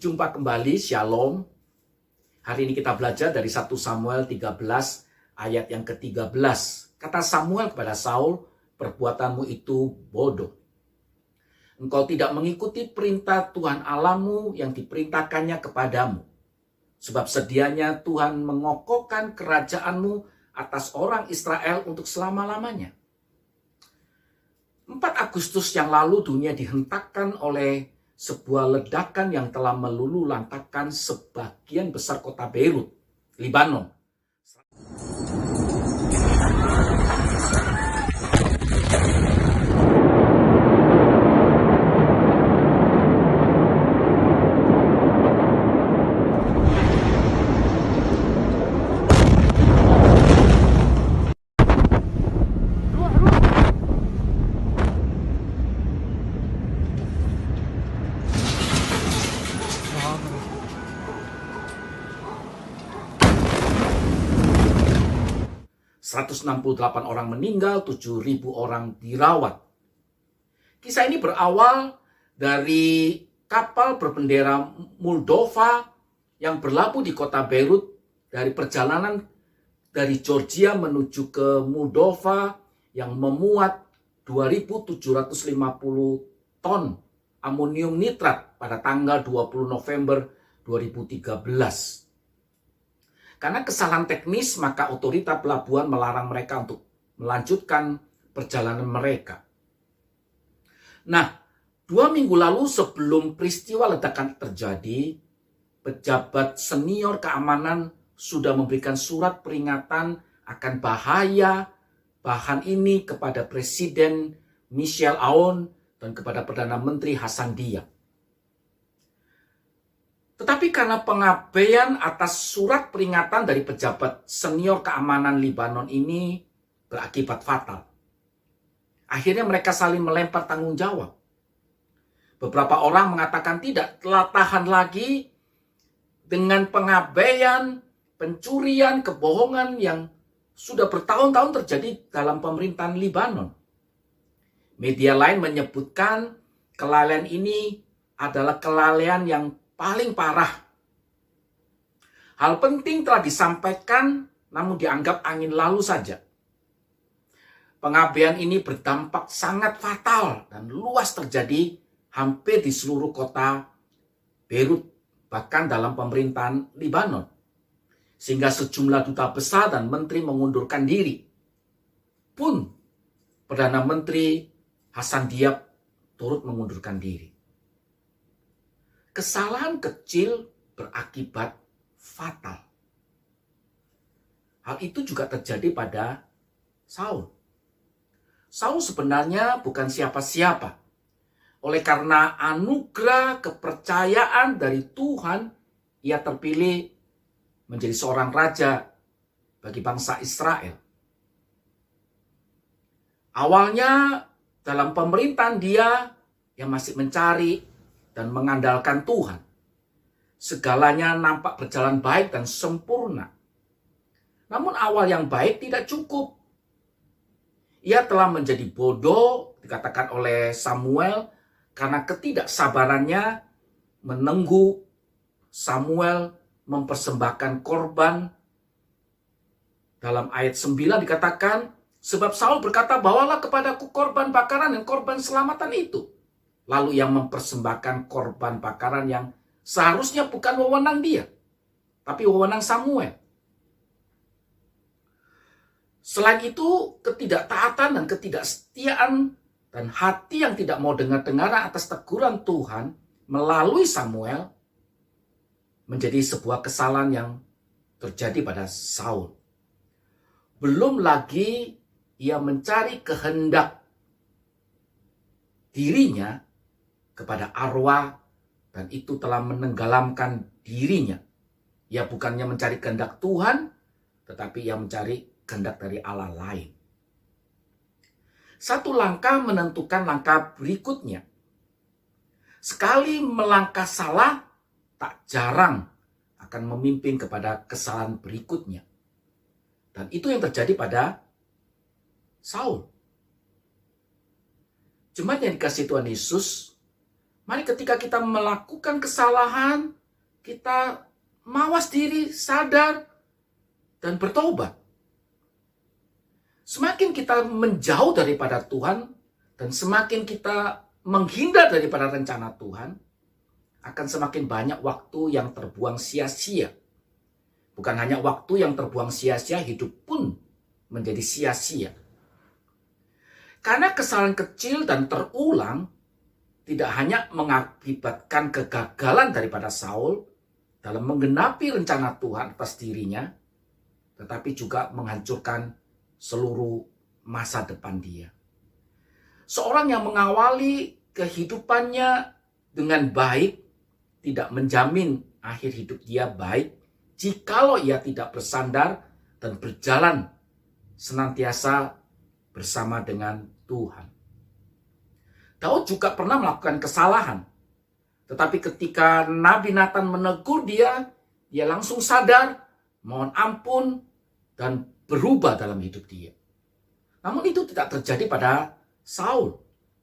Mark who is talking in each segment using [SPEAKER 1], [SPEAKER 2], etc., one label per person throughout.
[SPEAKER 1] Jumpa kembali, Shalom. Hari ini kita belajar dari 1 Samuel 13 ayat yang ke-13. Kata Samuel kepada Saul, perbuatanmu itu bodoh. Engkau tidak mengikuti perintah Tuhan Allahmu yang diperintahkannya kepadamu. Sebab sedianya Tuhan mengokohkan kerajaanmu atas orang Israel untuk selama-lamanya. 4 Agustus yang lalu dunia dihentakkan oleh sebuah ledakan yang telah meluluh lantakkan sebagian besar kota Beirut, Lebanon. ...168 orang meninggal, 7.000 orang dirawat. Kisah ini berawal dari kapal berbendera Moldova yang berlabuh di kota Beirut dari perjalanan dari Georgia menuju ke Moldova yang memuat 2.750 ton amonium nitrat pada tanggal 20 November 2013. Karena kesalahan teknis, maka otoritas pelabuhan melarang mereka untuk melanjutkan perjalanan mereka. Nah, 2 minggu lalu sebelum peristiwa ledakan terjadi, pejabat senior keamanan sudah memberikan surat peringatan akan bahaya bahan ini kepada Presiden Michel Aoun dan kepada Perdana Menteri Hassan Diab. Tetapi karena pengabaian atas surat peringatan dari pejabat senior keamanan Lebanon ini berakibat fatal. Akhirnya mereka saling melempar tanggung jawab. Beberapa orang mengatakan tidak telah tahan lagi dengan pengabaian, pencurian, kebohongan yang sudah bertahun-tahun terjadi dalam pemerintahan Lebanon. Media lain menyebutkan kelalaian ini adalah kelalaian yang paling parah. Hal penting telah disampaikan namun dianggap angin lalu saja. Pengabaian ini berdampak sangat fatal dan luas terjadi hampir di seluruh kota Beirut, bahkan dalam pemerintahan Lebanon. Sehingga sejumlah duta besar dan menteri mengundurkan diri. Pun Perdana Menteri Hassan Diab turut mengundurkan diri. Kesalahan kecil berakibat fatal. Hal itu juga terjadi pada Saul. Saul sebenarnya bukan siapa-siapa. Oleh karena anugerah kepercayaan dari Tuhan, ia terpilih menjadi seorang raja bagi bangsa Israel. Awalnya dalam pemerintahan dia yang masih mencari dan mengandalkan Tuhan. Segalanya nampak berjalan baik dan sempurna. Namun awal yang baik tidak cukup. Ia telah menjadi bodoh, dikatakan oleh Samuel, karena ketidaksabarannya menunggu Samuel mempersembahkan korban. Dalam ayat 9 dikatakan, sebab Saul berkata, bawalah kepadaku korban bakaran dan korban selamatan itu. Lalu ia mempersembahkan korban bakaran yang seharusnya bukan wewenang dia, tapi wewenang Samuel. Selain itu, ketidaktaatan dan ketidaksetiaan dan hati yang tidak mau dengar-dengaran atas teguran Tuhan melalui Samuel menjadi sebuah kesalahan yang terjadi pada Saul. Belum lagi ia mencari kehendak dirinya kepada arwah, dan itu telah menenggelamkan dirinya. Ia bukannya mencari kehendak Tuhan, tetapi ia mencari kehendak dari Allah lain. Satu langkah menentukan langkah berikutnya. Sekali melangkah salah, tak jarang akan memimpin kepada kesalahan berikutnya. Dan itu yang terjadi pada Saul. Jemaat yang dikasihi Tuhan Yesus, Mari ketika kita melakukan kesalahan, kita mawas diri, sadar, dan bertobat. Semakin kita menjauh daripada Tuhan, dan semakin kita menghindar daripada rencana Tuhan, akan semakin banyak waktu yang terbuang sia-sia. Bukan hanya waktu yang terbuang sia-sia, hidup pun menjadi sia-sia. Karena kesalahan kecil dan terulang tidak hanya mengakibatkan kegagalan daripada Saul dalam menggenapi rencana Tuhan atas dirinya, tetapi juga menghancurkan seluruh masa depan dia. Seorang yang mengawali kehidupannya dengan baik tidak menjamin akhir hidup dia baik jikalau ia tidak bersandar dan berjalan senantiasa bersama dengan Tuhan. Daud juga pernah melakukan kesalahan. Tetapi ketika Nabi Nathan menegur dia langsung sadar, mohon ampun, dan berubah dalam hidup dia. Namun itu tidak terjadi pada Saul.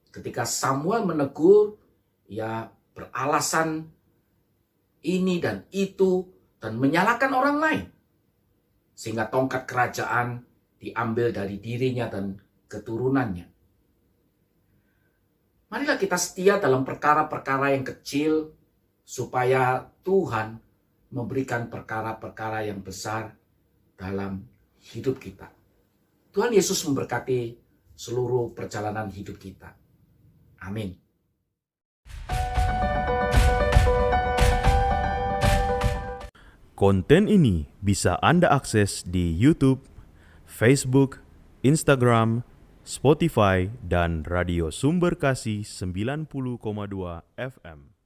[SPEAKER 1] Ketika Samuel menegur, ia beralasan ini dan itu, dan menyalahkan orang lain. Sehingga tongkat kerajaan diambil dari dirinya dan keturunannya. Marilah kita setia dalam perkara-perkara yang kecil, supaya Tuhan memberikan perkara-perkara yang besar dalam hidup kita. Tuhan Yesus memberkati seluruh perjalanan hidup kita. Amin.
[SPEAKER 2] Konten ini bisa Anda akses di YouTube, Facebook, Instagram, Spotify, dan Radio Sumber Kasih 90,2 FM.